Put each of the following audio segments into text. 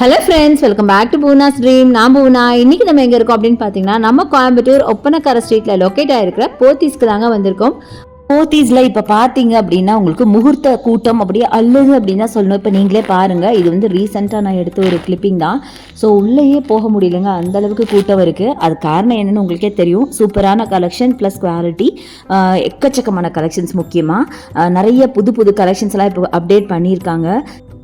Hello friends, welcome back to Poona's dream. நான் பூனா. இன்னைக்கு நம்ம எங்கே இருக்கோம் அப்படின்னு பார்த்தீங்கன்னா, நம்ம கோயம்புத்தூர் ஒப்பனக்கார ஸ்ட்ரீட்டில் லொக்கேட் ஆகிருக்கிற போத்தீஸ்க்கு தாங்க வந்திருக்கோம். போத்தீஸில் இப்போ பார்த்தீங்க அப்படின்னா உங்களுக்கு முகூர்த்த கூட்டம் அப்படியே அல்லது அப்படின்னு தான் சொல்லணும். இப்போ நீங்களே பாருங்கள், இது வந்து ரீசெண்டாக நான் எடுத்த ஒரு கிளிப்பிங் தான். ஸோ உள்ளேயே போக முடியலைங்க, அந்தளவுக்கு கூட்டம் இருக்குது. அது காரணம் என்னென்னு உங்களுக்கே தெரியும். சூப்பரான கலெக்ஷன் ப்ளஸ் குவாலிட்டி, எக்கச்சக்கமான கலெக்ஷன்ஸ். முக்கியமாக நிறைய புது புது கலெக்ஷன்ஸ்லாம் இப்போ அப்டேட் பண்ணியிருக்காங்க.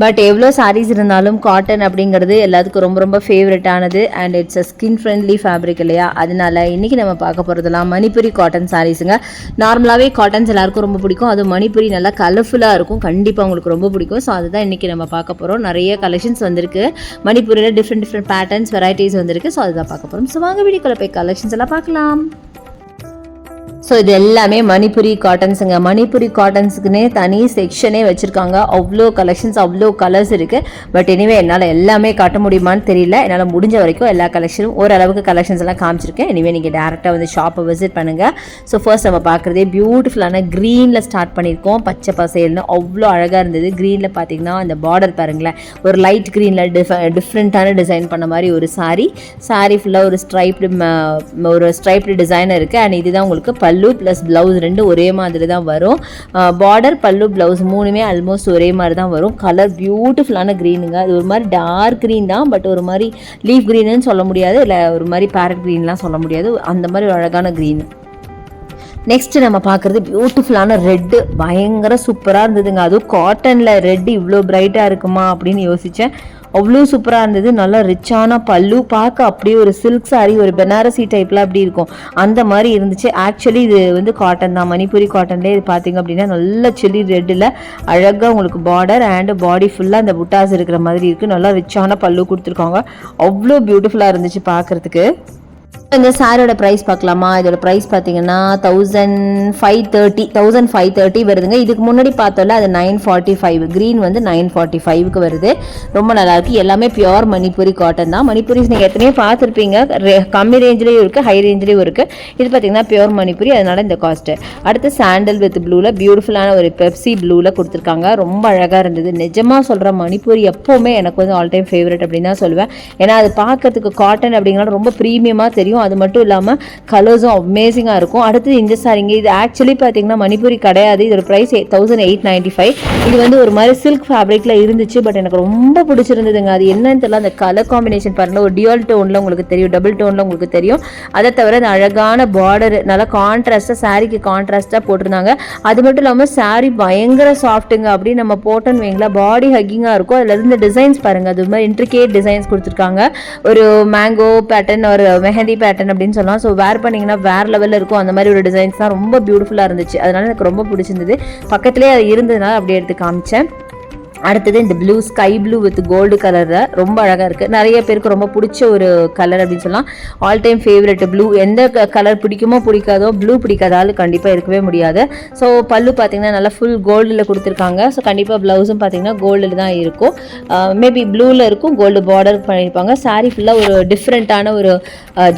பட் எவ்வளோ சாரீஸ் இருந்தாலும் காட்டன் அப்படிங்கிறது எல்லாத்துக்கும் ரொம்ப ரொம்ப ஃபேவரட்டானது. And it's a skin friendly fabric இல்லையா? அதனால இன்றைக்கி நம்ம பார்க்க போகிறதுலாம் மணிப்புரி காட்டன் சாரீஸுங்க. நார்மலாகவே காட்டன்ஸ் எல்லாருக்கும் ரொம்ப பிடிக்கும். அது மணிப்புரி நல்லா கலர்ஃபுல்லாக இருக்கும், கண்டிப்பாக உங்களுக்கு ரொம்ப பிடிக்கும். ஸோ அதுதான் இன்றைக்கி நம்ம பார்க்க போகிறோம். நிறைய கலெக்ஷன்ஸ் வந்திருக்கு மணிப்புரியில், டிஃப்ரெண்ட் பேட்டர்ன்ஸ், வெரைட்டிஸ் வந்திருக்கு. ஸோ அதுதான் பார்க்க போகிறோம். ஸோ வாங்க வீடியோக்குள்ள போய் கலெக்ஷன்ஸ் எல்லாம் பார்க்கலாம். ஸோ இது எல்லாமே மணிப்புரி காட்டன்ஸுங்க. மணிப்புரி காட்டன்ஸுக்குன்னே தனி செக்ஷனே வச்சுருக்காங்க. அவ்வளோ கலெக்ஷன்ஸ், அவ்வளோ கலர்ஸ் இருக்குது. பட் எனிவே என்னால் எல்லாமே காட்ட முடியுமான்னு தெரியல. என்னால் முடிஞ்ச வரைக்கும் எல்லா கலெக்ஷனும் ஓரளவுக்கு கலெக்ஷன்ஸ் எல்லாம் காமிச்சிருக்கேன். எனிவே நீங்கள் டேரெக்டாக வந்து ஷாப்பை விசிட் பண்ணுங்கள். ஸோ ஃபர்ஸ்ட் நம்ம பார்க்குறதே பியூட்டிஃபுல்லான க்ரீனில் ஸ்டார்ட் பண்ணியிருக்கோம். பச்சை பசேல்னு அவ்வளோ அழகாக இருந்தது. க்ரீனில் பார்த்தீங்கன்னா அந்த பார்டர் பாருங்களேன், ஒரு லைட் க்ரீனில் டிஃப்ரெண்ட்டான டிசைன் பண்ண மாதிரி ஒரு சாரீ ஃபுல்லாக ஒரு ஸ்ட்ரைப்டு டிசைன் இருக்குது. அண்ட் இதுதான் உங்களுக்கு பல்லு ப்ளஸ் ப்ளவுஸ் ரெண்டும் ஒரே மாதிரி தான் வரும். பார்டர், பல்லு, ப்ளவுஸ் மூணுமே ஆல்மோஸ்ட் ஒரே மாதிரி தான் வரும். கலர் பியூட்டிஃபுல்லான க்ரீனுங்க. அது ஒரு மாதிரி டார்க் க்ரீன் தான், பட் ஒரு மாதிரி லீஃப் க்ரீனுன்னு சொல்ல முடியாது, இல்லை ஒரு மாதிரி பேரட் க்ரீன்லாம் சொல்ல முடியாது. அந்த மாதிரி ஒரு அழகான க்ரீன். நெக்ஸ்ட்டு நம்ம பார்க்குறது பியூட்டிஃபுல்லான ரெட்டு. பயங்கர சூப்பராக இருந்ததுங்க. அதுவும் காட்டனில் ரெட்டு இவ்வளோ பிரைட்டாக இருக்குமா அப்படின்னு யோசித்தேன். அவ்வளோ சூப்பராக இருந்தது. நல்லா ரிச்சான பல்லு, பார்க்க அப்படியே ஒரு சில்க் சாரி, ஒரு பெனாரசி டைப்பில் அப்படி இருக்கும், அந்த மாதிரி இருந்துச்சு. ஆக்சுவலி இது வந்து காட்டன் தான், மணிப்புரி காட்டன்லேயே. இது பார்த்தீங்க அப்படின்னா நல்ல சில்லி ரெட்டில் அழகாக உங்களுக்கு பார்டர் அண்ட் பாடி ஃபுல்லாக அந்த புட்டாஸ் இருக்கிற மாதிரி இருக்குது. நல்லா ரிச்சான பல்லு கொடுத்துருக்காங்க. அவ்வளோ பியூட்டிஃபுல்லாக இருந்துச்சு பார்க்குறதுக்கு. இந்த சாரியோட ப்ரைஸ் பார்க்கலாமா? இதோட ப்ரைஸ் பார்த்தீங்கன்னா 1530 வருதுங்க. இதுக்கு முன்னாடி பார்த்தோம்ல அது 945. க்ரீன் வந்து 945க்கு வருது. ரொம்ப நல்லாயிருக்கு. எல்லாமே பியோர் மணிப்புரி காட்டன் தான். மணிப்புரிஸ் நீங்கள் எத்தனையோ பார்த்துருப்பீங்க. கம்மி ரேஞ்சிலையும் இருக்குது, ஹை ரேஞ்சிலையும் இருக்குது. இது பார்த்தீங்கன்னா பியோர் மணிப்புரி, அதனால இந்த காஸ்ட்டு. அடுத்து சாண்டல் வித் ப்ளூவில் பியூட்டிஃபுல்லான ஒரு பெப்சி ப்ளூவில் கொடுத்துருக்காங்க. ரொம்ப அழகாக இருந்தது. நிஜமாக சொல்கிற மணிப்புரி எப்போவுமே எனக்கு வந்து ஆல் டைம் ஃபேவரட் அப்படின்னு தான் சொல்லுவேன். ஏன்னா அது பார்க்கறதுக்கு காட்டன் அப்படிங்கிறது ரொம்ப ப்ரீமியமாக தெரியும். அது மட்டும் இல்லாமல் கலர்ஸும் அமேசிங்காக இருக்கும். அடுத்தது இந்த சாரிங்க. இது ஆக்சுவலி பார்த்தீங்கன்னா மணிப்புரி கிடையாது. இதோட ப்ரைஸ் 1895. இது வந்து ஒரு மாதிரி சில்க் ஃபேப்ரிக்கில் இருந்துச்சு. பட் எனக்கு ரொம்ப பிடிச்சிருந்ததுங்க. அது என்னன்னு தெரியல, அந்த கலர் காம்பினேஷன் பாருங்கள். ஒரு டியூல் டோனில் உங்களுக்கு தெரியும், டபுள் டோனில் உங்களுக்கு தெரியும். அதை தவிர அந்த அழகான பார்டர் நல்லா கான்ட்ராஸ்ட்டாக, சாரிக்கு கான்ட்ராஸ்ட்டாக போட்டிருந்தாங்க. அது மட்டும் இல்லாமல் சாரி பயங்கர சாஃப்ட்டுங்க. அப்படி நம்ம போட்டோன்னு வைங்களா, பாடி ஹக்கிங்காக இருக்கும். அதில் இருந்து டிசைன்ஸ் பாருங்கள், அது மாதிரி இன்ட்ரிகேட் டிசைன்ஸ் கொடுத்துருக்காங்க. ஒரு மேங்கோ பேட்டர்ன், ஒரு மெஹந்தி பேட்டர்ன் அப்படின்னு சொல்லலாம். ஸோ வேர் பண்ணிங்கன்னா வேறு லெவலில் இருக்கும். அந்த மாதிரி ஒரு டிசைன்ஸ் தான் ரொம்ப பியூட்டிஃபுல்லாக இருந்துச்சு. அதனால எனக்கு ரொம்ப பிடிச்சிருந்தது. பக்கத்துலேயே அது இருந்ததுனால அப்படியே எடுத்து காமிச்சேன். அடுத்தது இந்த blue, sky blue with gold கலரில் ரொம்ப அழகாக இருக்குது. நிறைய பேருக்கு ரொம்ப பிடிச்ச ஒரு கலர் அப்படின்னு சொல்லலாம். All time favourite blue. எந்த கலர் பிடிக்குமோ பிடிக்காதோ, ப்ளூ பிடிக்காதாலும் கண்டிப்பாக இருக்கவே முடியாது. ஸோ பல்லு பார்த்தீங்கன்னா நல்லா ஃபுல் கோல்டில் கொடுத்துருக்காங்க. ஸோ கண்டிப்பாக ப்ளவுஸும் பார்த்தீங்கன்னா கோல்டில் தான் இருக்கும். மேபி ப்ளூவில் இருக்கும், கோல்டு பார்டர் பண்ணியிருப்பாங்க. சாரீ ஃபுல்லாக ஒரு டிஃப்ரெண்ட்டான ஒரு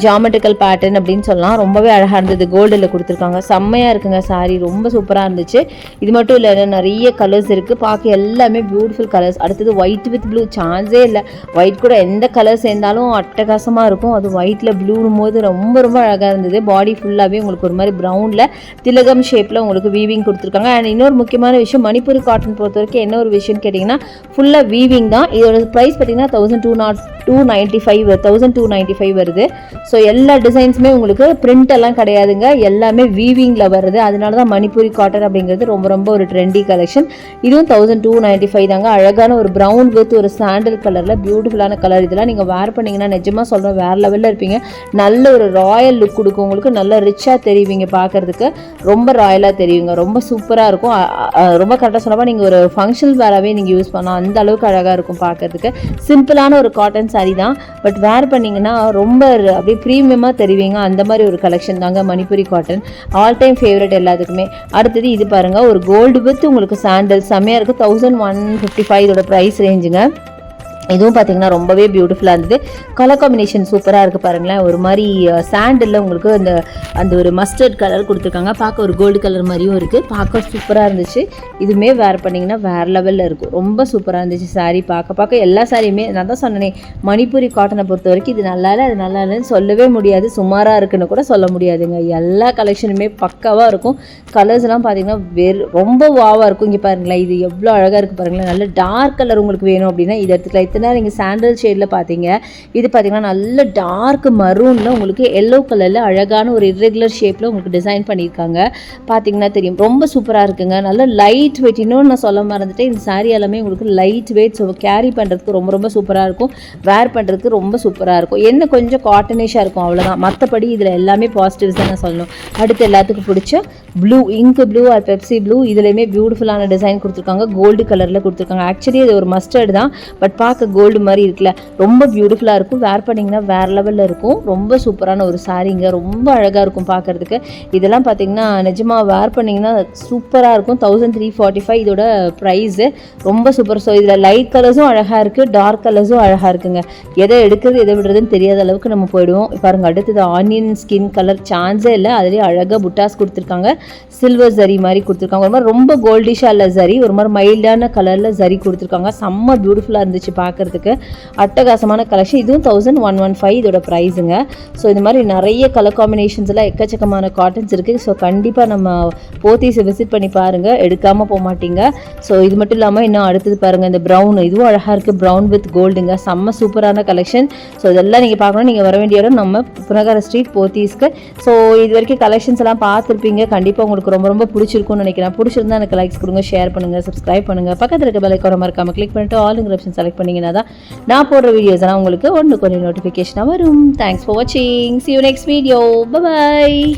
ஜாமெட்ரிக்கல் பேட்டர்ன் அப்படின்னு சொல்லலாம். ரொம்பவே அழகாக இருந்தது. கோல்டில் கொடுத்துருக்காங்க. செம்மையாக இருக்குங்க சாரீ, ரொம்ப சூப்பராக இருந்துச்சு. இது மட்டும் இல்லை, நிறைய கலர்ஸ் இருக்குது. பார்க்க எல்லாமே பியூட்டிஃபுல் கலர்ஸ். அடுத்தது ஒயிட் வித் ப்ளூ. சான்ஸே இல்லை, ஒயிட் கூட எந்த கலர் சேர்ந்தாலும் அட்டகாசமாக இருக்கும். அது ஒயிட்டில் ப்ளூனும் போது ரொம்ப ரொம்ப அழகாக இருந்தது. பாடி ஃபுல்லாகவே உங்களுக்கு ஒரு மாதிரி ப்ரௌனில் திலகம் ஷேப்பில் உங்களுக்கு வீவிங் கொடுத்துருக்காங்க. அண்ட் இன்னொரு முக்கியமான விஷயம், மணிப்புரி காட்டன் பொறுத்த வரைக்கும் என்ன ஒரு விஷயம்னு கேட்டிங்கன்னா, ஃபுல்லாக வீவிங் தான். இதோட ப்ரைஸ் பார்த்தீங்கன்னா 1295 வருது. ஸோ எல்லா டிசைன்ஸுமே உங்களுக்கு பிரிண்ட் எல்லாம் கிடையாதுங்க, எல்லாமே வீவிங்கில் வருது. அதனால தான் மணிப்புரி காட்டன் அப்படிங்கிறது ரொம்ப ரொம்ப ஒரு ட்ரெண்டி கலெக்ஷன். இதுவும் 1295 தாங்க. அழகான ஒரு ப்ரௌன் வித் ஒரு சாண்டல் கலரில் பியூட்டிஃபுல்லான கலர். இதெல்லாம் நீங்கள் வேர் பண்ணிங்கன்னா நிஜமாக சொல்கிறேன் வேறு லெவலில் இருப்பீங்க. நல்ல ஒரு ராயல் லுக் கொடுக்கும் உங்களுக்கு. நல்ல ரிச்சாக தெரிவிங்க, பார்க்குறதுக்கு ரொம்ப ராயலாக தெரியுங்க. ரொம்ப சூப்பராக இருக்கும். ரொம்ப கரெக்டாக சொன்னப்போ நீங்கள் ஒரு ஃபங்க்ஷன் வேறாகவே நீங்கள் யூஸ் பண்ணலாம். அந்த அளவுக்கு அழகாக இருக்கும் பார்க்குறதுக்கு. சிம்பிளான ஒரு காட்டன் சாரீ தான், பட் வேர் பண்ணிங்கன்னா ரொம்ப அப்படியே ப்ரீமியமாக தெரிவிங்க. அந்த மாதிரி ஒரு கலெக்ஷன் தாங்க Manipuri cotton. All time favourite எல்லாத்துக்குமே. அடுத்தது இது பாருங்கள், ஒரு கோல்டு வித் உங்களுக்கு சாண்டல் செம்மையாக இருக்குது. 1155 இதோட ப்ரைஸ் ரேஞ்சுங்க. இதுவும் பார்த்தீங்கன்னா ரொம்பவே பியூட்டிஃபுல்லாக இருந்தது. கலர் காம்பினேஷன் சூப்பராக இருக்குது பாருங்களேன். ஒரு மாதிரி சாண்டில் உங்களுக்கு அந்த ஒரு மஸ்டர்ட் கலர் கொடுத்துருக்காங்க. பார்க்க ஒரு கோல்டு கலர் மாதிரியும் இருக்குது. பார்க்க சூப்பராக இருந்துச்சு. இதுவுமே வேர் பண்ணிங்கன்னா வேறு லெவலில் இருக்கும். ரொம்ப சூப்பராக இருந்துச்சு சாரீ. பார்க்க எல்லா சாரியுமே நான் தான் சொன்னேனே, மணிப்பூரி காட்டனை பொறுத்த வரைக்கும் இது நல்லா இல்லை அது நல்லா இல்லைன்னு சொல்லவே முடியாது. சுமாராக இருக்குன்னு கூட சொல்ல முடியாதுங்க. எல்லா கலெக்ஷனுமே பக்காவாக இருக்கும். கலர்ஸ்லாம் பார்த்தீங்கன்னா ரொம்ப வாவாக இருக்கும். இங்கே பாருங்களேன், இது எவ்வளோ அழகாக இருக்குது பாருங்களேன். நல்ல டார்க் கலர் உங்களுக்கு வேணும் அப்படின்னா இதை எடுத்துக்கலாம். நீங்கள் சாண்டல் ஷேடில் பார்த்தீங்க, இது பார்த்தீங்கன்னா நல்ல டார்க் மரூனில் உங்களுக்கு எல்லோ கலரில் அழகான ஒரு இர்ரெகுலர் ஷேப்பில் உங்களுக்கு டிசைன் பண்ணியிருக்காங்க. பார்த்தீங்கன்னா தெரியும், ரொம்ப சூப்பராக இருக்குங்க. நல்ல லைட் வெயிட். இன்னொன்று நான் சொல்ல மறந்துட்டேன், இந்த சாரீ எல்லாமே உங்களுக்கு லைட் வெயிட். ஸோ கேரி பண்ணுறதுக்கு ரொம்ப ரொம்ப சூப்பராக இருக்கும். வேர் பண்ணுறதுக்கு ரொம்ப சூப்பராக இருக்கும். என்ன கொஞ்சம் காட்டனிஷாக இருக்கும், அவ்வளோதான். மற்றபடி இதில் எல்லாமே பாசிட்டிவ்ஸ் தான் நான் சொல்லணும். அடுத்து எல்லாத்துக்கும் பிடிச்ச blue, ink blue or Pepsi blue, இதுலேயுமே பியூட்டிஃபுல்லான டிசைன் கொடுத்துருக்காங்க. கோல்டு கலரில் கொடுத்துருக்காங்க. ஆக்சுவலி இது ஒரு மஸ்டர்டு தான், பட் பார்க்க கோல்டு மாதிரி இருக்குல்ல, ரொம்ப பியூட்டிஃபுல்லாக இருக்கும். வேர் பண்ணிங்கன்னா வேறு லெவலில் இருக்கும். ரொம்ப சூப்பரான ஒரு சாரீங்க. ரொம்ப அழகாக இருக்கும் பார்க்குறதுக்கு. இதெல்லாம் பார்த்தீங்கன்னா நிஜமாக வேர் பண்ணிங்கன்னா சூப்பராக இருக்கும். 1345 இதோட ப்ரைஸு. ரொம்ப சூப்பர். ஸோ இதில் லைட் கலர்ஸும் அழகாக இருக்குது, டார்க் கலர்ஸும் அழகாக இருக்குங்க. எதை எடுக்கிறது எதை விடுறதுன்னு தெரியாத அளவுக்கு நம்ம போயிடுவோம். பாருங்கள், அடுத்தது ஆனியன் ஸ்கின் கலர் சான்ஸே இல்லை. அதுலேயே அழகாக புட்டாஸ் கொடுத்துருக்காங்க. சில்வர் ஜரி மாதிரி கொடுத்துருக்காங்க. ஒரு மாதிரி ரொம்ப கோல்டிஷாக இல்லை ஜரி, ஒரு மாதிரி மைல்டான கலரில் ஜரி கொடுத்துருக்காங்க. செம்ம பியூட்டிஃபுல்லாக இருந்துச்சு பார்க்குறதுக்கு. அட்டகாசமான கலெக்ஷன். இதுவும் 1115 இதோட ப்ரைஸுங்க. ஸோ இந்த மாதிரி நிறைய கலர் காம்பினேஷன்ஸ் எல்லாம் எக்கச்சக்கமான காட்டன்ஸ் இருக்குது. ஸோ கண்டிப்பாக நம்ம போத்தீஸை விசிட் பண்ணி பாருங்கள், எடுக்காமல் போக மாட்டீங்க. ஸோ இது மட்டும் இல்லாமல் இன்னும் அடுத்தது பாருங்கள், இந்த ப்ரௌன், இதுவும் அழகாக இருக்குது. ப்ரௌன் வித் கோல்டுங்க. செம்ம சூப்பரான கலெக்ஷன். ஸோ இதெல்லாம் நீங்கள் பார்க்கணும். நீங்கள் வர வேண்டிய இடம் நம்ம புனகர ஸ்ட்ரீட் போத்தீஸ்க்கு. ஸோ இது வரைக்கும் கலெக்ஷன்ஸ் எல்லாம் பார்த்துருப்பீங்க. கண்டிப்பாக உங்களுக்கு ரொம்ப ரொம்ப பிடிச்சிருக்கும்னு நினைக்கிறேன். பிடிச்சிருந்தா எனக்கு லைக்ஸ் கொடுங்க, ஷேர் பண்ணுங்கள், சப்ஸ்கிரைப் பண்ணுங்கள். பக்கத்தில் இருக்க பெல் ஐகானை மறக்காம கிளிக் பண்ணிட்டு ஆல்ங்கிற ஆப்ஷன் செலக்ட் பண்ணிங்கன்னா தான் நான் போடுற வீடியோஸ் எல்லாம் உங்களுக்கு ஒன்று கொஞ்சம் நோட்டிஃபிகேஷனாக வரும். தேங்க்ஸ் ஃபார் வாட்சிங். See you next video. Bye bye.